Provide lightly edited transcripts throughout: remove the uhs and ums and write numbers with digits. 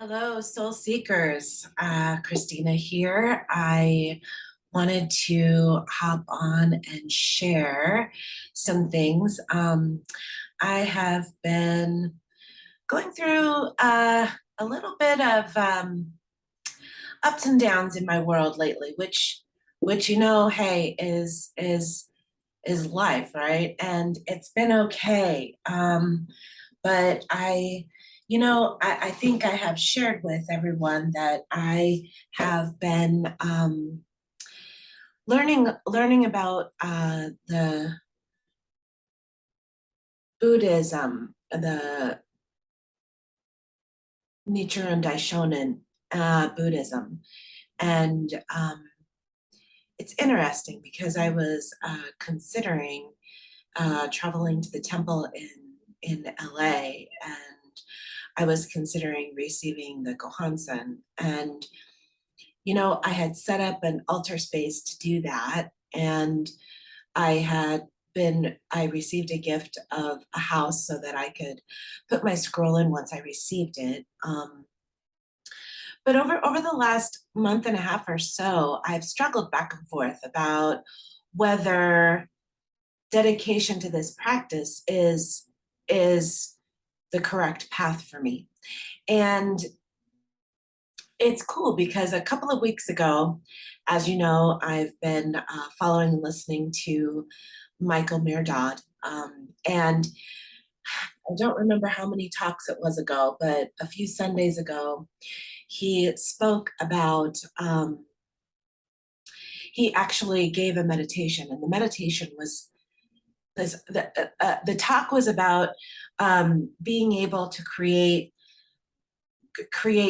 Hello, Soul Seekers. Christina here. I wanted to hop on and share some things. I have been going through a little bit of ups and downs in my world lately, which hey, is life, right? And it's been okay. But I think I have shared with everyone that I have been learning about the Buddhism, the Nichiren Daishonin Buddhism, and it's interesting because I was considering traveling to the temple in LA, and I was considering receiving the Gohansen. And I had set up an altar space to do that, and I received a gift of a house so that I could put my scroll in once I received it. But over the last month and a half or so, I've struggled back and forth about whether dedication to this practice is the correct path for me. And it's cool because a couple of weeks ago, as you know, I've been following and listening to Michael Mirdad. And I don't remember how many talks it was ago, but a few Sundays ago, he spoke about, he actually gave a meditation, and the meditation was the talk was about being able to create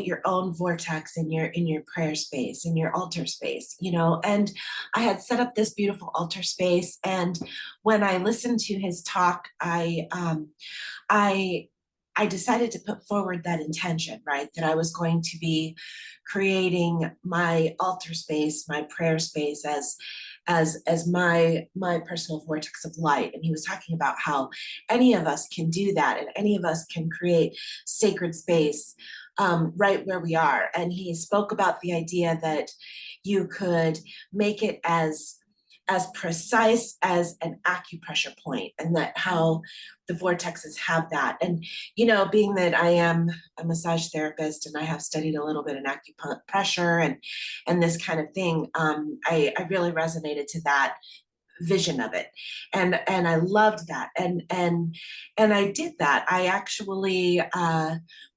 your own vortex in your prayer space, in your altar space, and I had set up this beautiful altar space. And when I listened to his talk, I I decided to put forward that intention, right? That I was going to be creating my altar space, my prayer space as my personal vortex of light. And he was talking about how any of us can do that, and any of us can create sacred space right where we are. And he spoke about the idea that you could make it as precise as an acupressure point, and that how the vortexes have that. And being that I am a massage therapist and I have studied a little bit in acupressure and this kind of thing, I really resonated to that vision of it, and I loved that. And I did that. I actually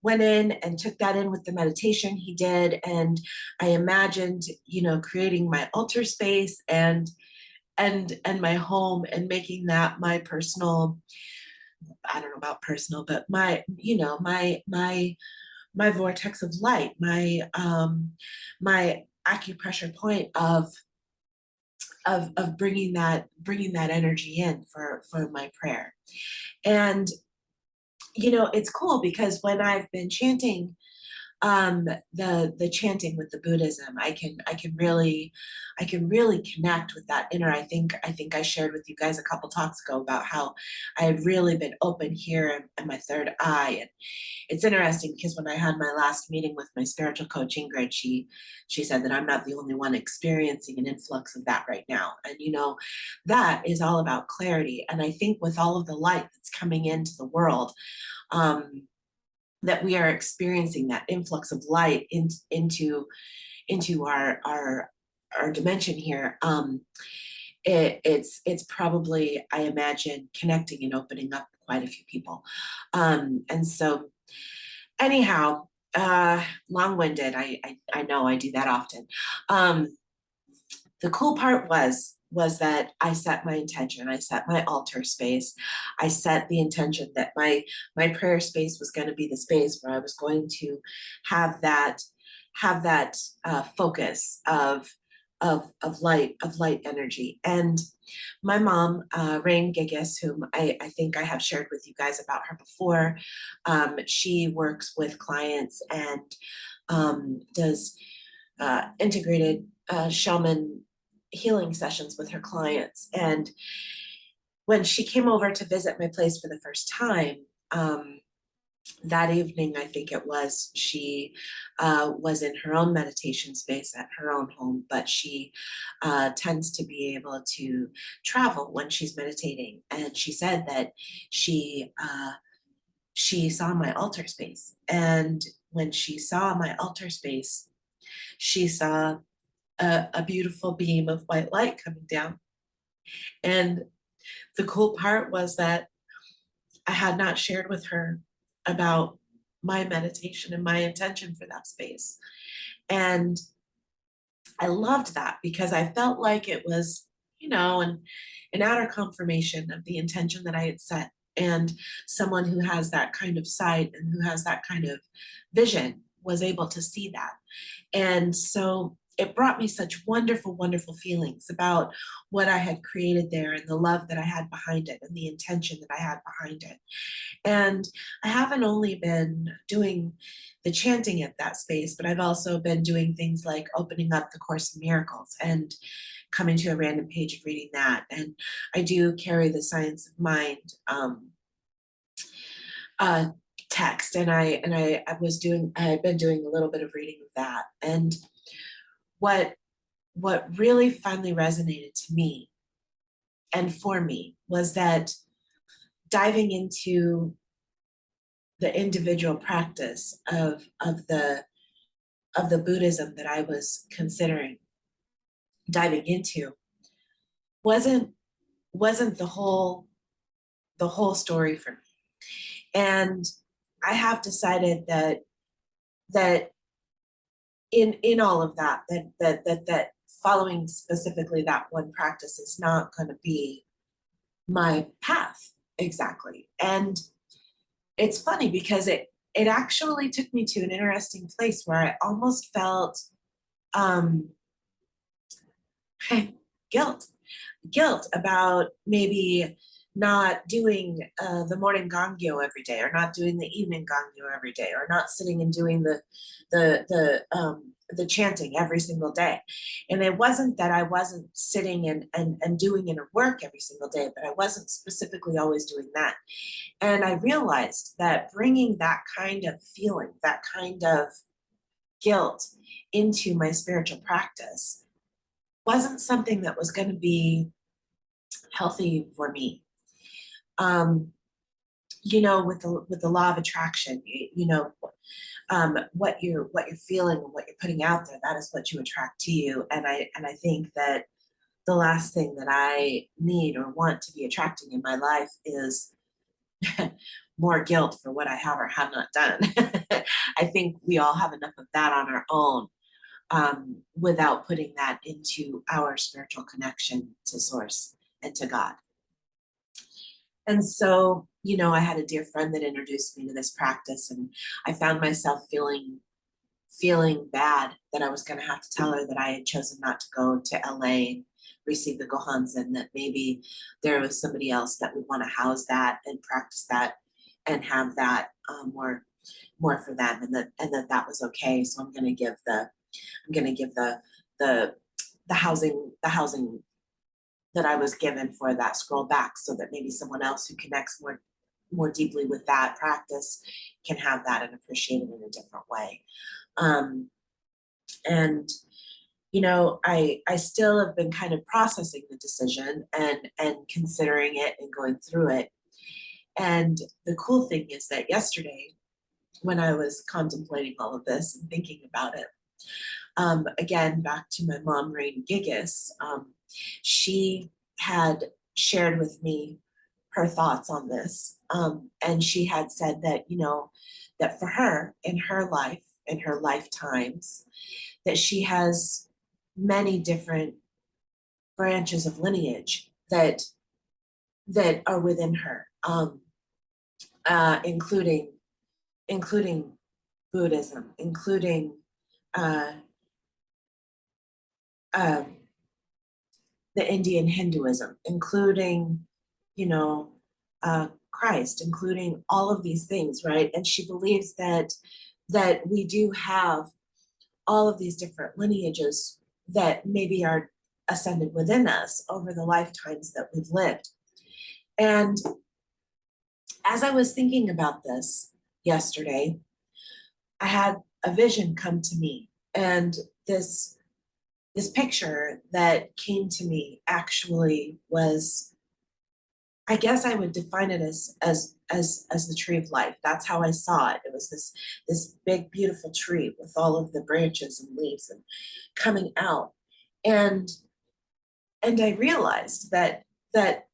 went in and took that in with the meditation he did, and I imagined creating my altar space and my home, and making that my personal, I don't know about personal, but my vortex of light, my acupressure point of bringing that energy in for my prayer. And it's cool because when I've been chanting the chanting with the Buddhism, I can really connect with that inner. I think I shared with you guys a couple talks ago about how I had really been open here in my third eye. And it's interesting because when I had my last meeting with my spiritual coach Ingrid, she said that I'm not the only one experiencing an influx of that right now. And that is all about clarity. And I think with all of the light that's coming into the world, that we are experiencing that influx of light into our dimension here. It's probably, I imagine, connecting and opening up quite a few people. And so anyhow, long-winded. I know I do that often. The cool part was that I set my intention. I set my altar space. I set the intention that my prayer space was going to be the space where I was going to have that focus of light energy. And my mom, Rahne Gigous, whom I think I have shared with you guys about her before, she works with clients and does integrated shaman healing sessions with her clients. And when she came over to visit my place for the first time, that evening, I think it was, she was in her own meditation space at her own home, but she tends to be able to travel when she's meditating. And she said that she she saw my altar space, and when she saw my altar space, she saw a beautiful beam of white light coming down. And the cool part was that I had not shared with her about my meditation and my intention for that space. And I loved that because I felt like it was, an outer confirmation of the intention that I had set. And someone who has that kind of sight and who has that kind of vision was able to see that. And so it brought me such wonderful, wonderful feelings about what I had created there and the love that I had behind it and the intention that I had behind it. And I haven't only been doing the chanting at that space, but I've also been doing things like opening up the Course in Miracles and coming to a random page and reading that. And I do carry the Science of Mind uh, text, and I've been doing a little bit of reading of that. And what really finally resonated to me and for me was that diving into the individual practice of the Buddhism that I was considering diving into wasn't the whole story for me. And I have decided that in all of that following specifically that one practice is not going to be my path exactly. And it's funny because it actually took me to an interesting place where I almost felt um, guilt about maybe not doing the morning gongyo every day, or not doing the evening gongyo every day, or not sitting and doing the chanting every single day. And it wasn't that I wasn't sitting and doing inner work every single day, but I wasn't specifically always doing that. And I realized that bringing that kind of feeling, that kind of guilt into my spiritual practice wasn't something that was going to be healthy for me. With the law of attraction, what you're feeling and what you're putting out there, that is what you attract to you. And I think that the last thing that I need or want to be attracting in my life is more guilt for what I have or have not done. I think we all have enough of that on our own, without putting that into our spiritual connection to Source and to God. And so, I had a dear friend that introduced me to this practice, and I found myself feeling bad that I was going to have to tell her that I had chosen not to go to LA, receive the Gohans, and that maybe there was somebody else that would want to house that and practice that and have that more for them, and that was okay. So I'm going to give the housing that I was given for that scroll back, so that maybe someone else who connects more deeply with that practice can have that and appreciate it in a different way. And I still have been kind of processing the decision and considering it and going through it. And the cool thing is that yesterday, when I was contemplating all of this and thinking about it, again, back to my mom, Rahne Gigous, she had shared with me her thoughts on this. And she had said that, that for her, in her life, in her lifetimes, that she has many different branches of lineage that are within her, including Buddhism, including the Indian Hinduism, including, Christ, including all of these things, right? And she believes that we do have all of these different lineages that maybe are ascended within us over the lifetimes that we've lived. And as I was thinking about this, yesterday, I had a vision come to me, and this this picture that came to me actually was, I guess I would define it as the tree of life. That's how I saw it. It was this big beautiful tree with all of the branches and leaves and coming out. And I realized that that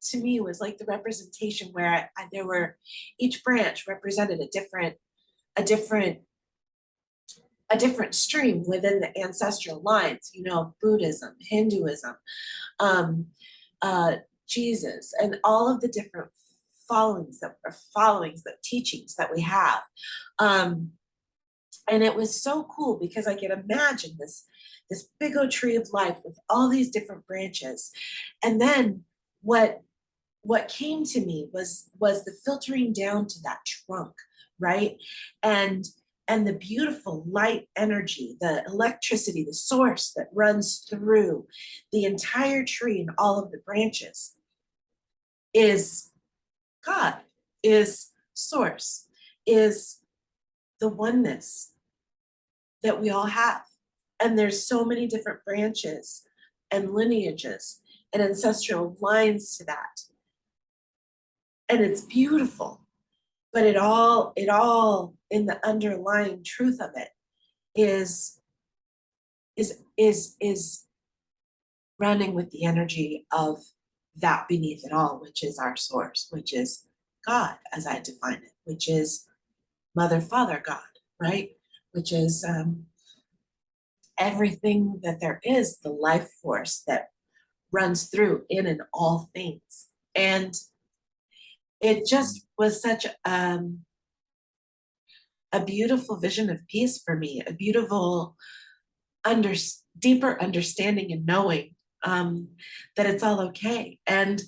to me was like the representation where there were, each branch represented a different a different stream within the ancestral lines, you know, Buddhism, Hinduism, um, Jesus, and all of the different followings, the teachings that we have. Um, and it was so cool because I could imagine this big old tree of life with all these different branches. And then what came to me was the filtering down to that trunk, right? And the beautiful light energy, the electricity, the source that runs through the entire tree and all of the branches is God, is source, is the oneness that we all have. And there's so many different branches and lineages and ancestral lines to that. And it's beautiful, but it all in the underlying truth of it is running with the energy of that beneath it all, which is our source, which is God, as I define it, which is Mother, Father, God, right? Which is everything that there is, the life force that runs through in and all things. And it just was such a beautiful vision of peace for me, a beautiful deeper understanding and knowing that it's all okay. And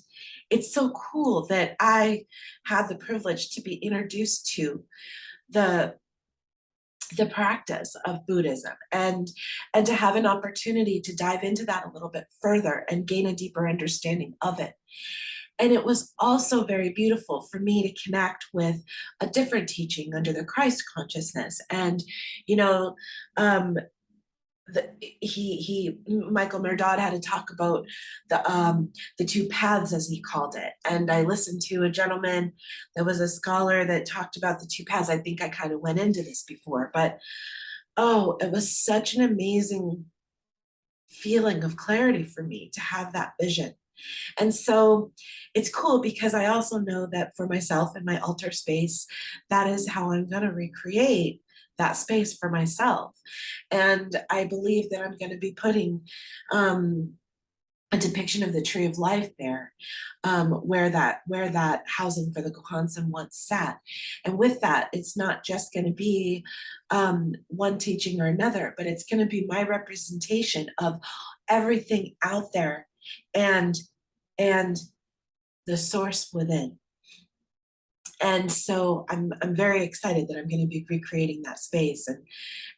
it's so cool that I had the privilege to be introduced to the practice of Buddhism, and to have an opportunity to dive into that a little bit further and gain a deeper understanding of it. And it was also very beautiful for me to connect with a different teaching under the Christ consciousness. And, you know, Michael Mirdad had to talk about the two paths, as he called it. And I listened to a gentleman that was a scholar that talked about the two paths. I think I kind of went into this before, but oh, it was such an amazing feeling of clarity for me to have that vision. And so it's cool because I also know that for myself and my altar space, that is how I'm going to recreate that space for myself. And I believe that I'm going to be putting a depiction of the tree of life there, where that housing for the Gohanson once sat. And with that, it's not just going to be one teaching or another, but it's going to be my representation of everything out there and the source within. And so I'm very excited that I'm going to be recreating that space.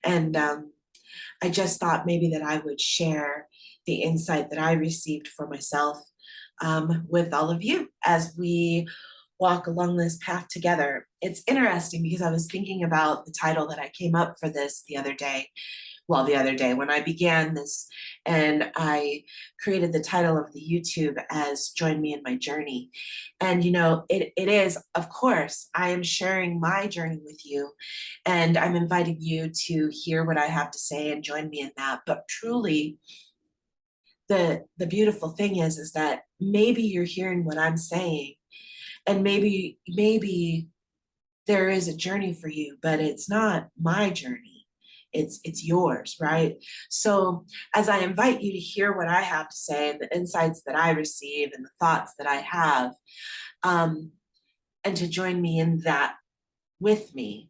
And I just thought maybe that I would share the insight that I received for myself with all of you as we walk along this path together. It's interesting because I was thinking about the title that I came up for this the other day when I began this, and I created the title of the YouTube as Join Me in My Journey. And you know, it is, of course, I am sharing my journey with you, and I'm inviting you to hear what I have to say and join me in that. But truly, the beautiful thing is that maybe you're hearing what I'm saying, and maybe there is a journey for you, but it's not my journey. It's yours, right? So as I invite you to hear what I have to say and the insights that I receive and the thoughts that I have, and to join me in that with me,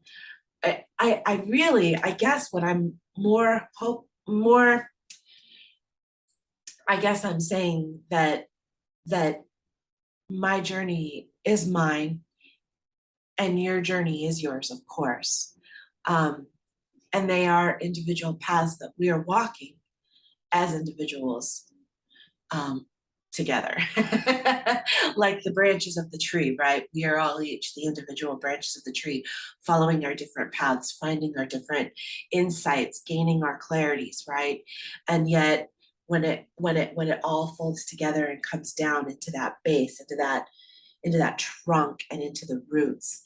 I really, I guess what I'm I guess I'm saying that my journey is mine and your journey is yours, of course. And they are individual paths that we are walking as individuals together. Like the branches of the tree, right? We are all each the individual branches of the tree, following our different paths, finding our different insights, gaining our clarities, right? And yet when it all folds together and comes down into that base, into that trunk and into the roots,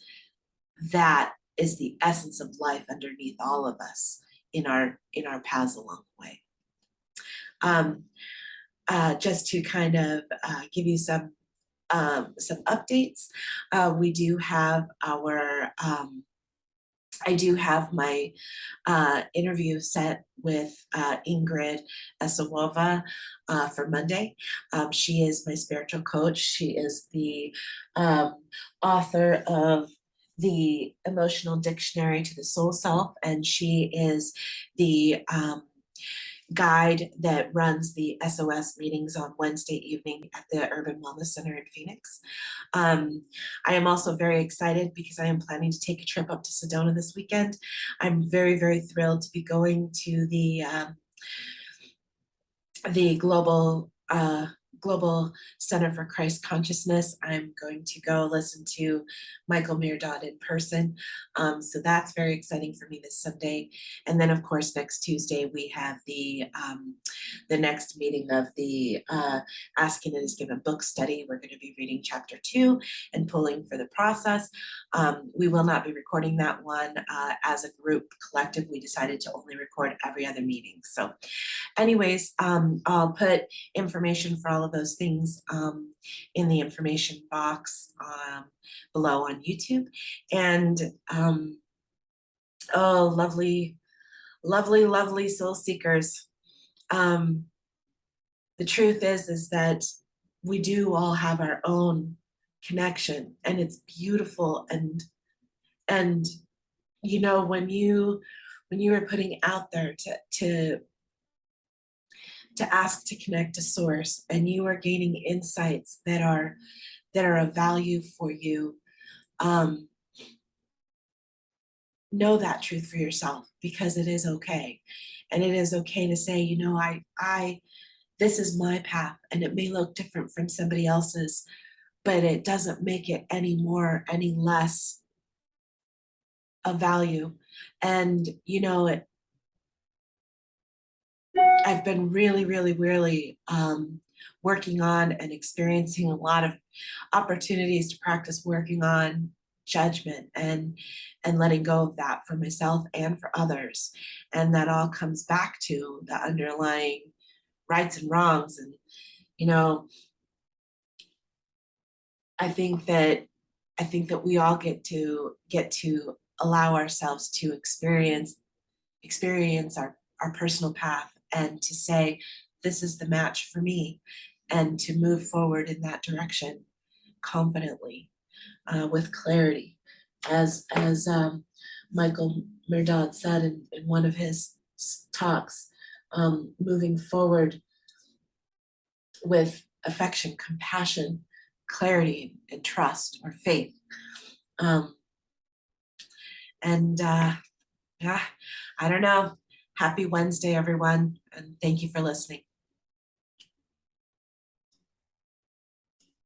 that is the essence of life underneath all of us in our paths along the way. Just to kind of give you some updates, we do have our I do have my interview set with Ingrid Essawova for Monday. She is my spiritual coach. She is the author of the Emotional Dictionary to the Soul Self, and she is the guide that runs the SOS meetings on Wednesday evening at the Urban Wellness Center in Phoenix. I am also very excited because I am planning to take a trip up to Sedona this weekend. I'm very, very thrilled to be going to the Global Center for Christ Consciousness. I'm going to go listen to Michael Mirdad in person. So that's very exciting for me this Sunday. And then of course, next Tuesday, we have the next meeting of the Asking and is Given book study. We're going to be reading chapter 2 and pulling for the process. We will not be recording that one as a group collective. We decided to only record every other meeting. So anyways, I'll put information for all of those things in the information box below on YouTube. And oh, lovely, lovely, lovely soul seekers. The truth is that we do all have our own connection, and it's beautiful. And you know, when you were putting out there to ask to connect to source, and you are gaining insights that are of value for you, know that truth for yourself, because it is okay. And it is okay to say, you know, I this is my path, and it may look different from somebody else's, but it doesn't make it any more, any less of value. And you know, I've been really, really, really working on and experiencing a lot of opportunities to practice working on judgment and letting go of that for myself and for others. And that all comes back to the underlying rights and wrongs. And you know, I think that we all get to allow ourselves to experience our personal path, and to say, this is the match for me, and to move forward in that direction confidently, with clarity. As Michael Mirdad said in one of his talks, moving forward with affection, compassion, clarity, and trust or faith. Yeah, I don't know. Happy Wednesday, everyone, and thank you for listening.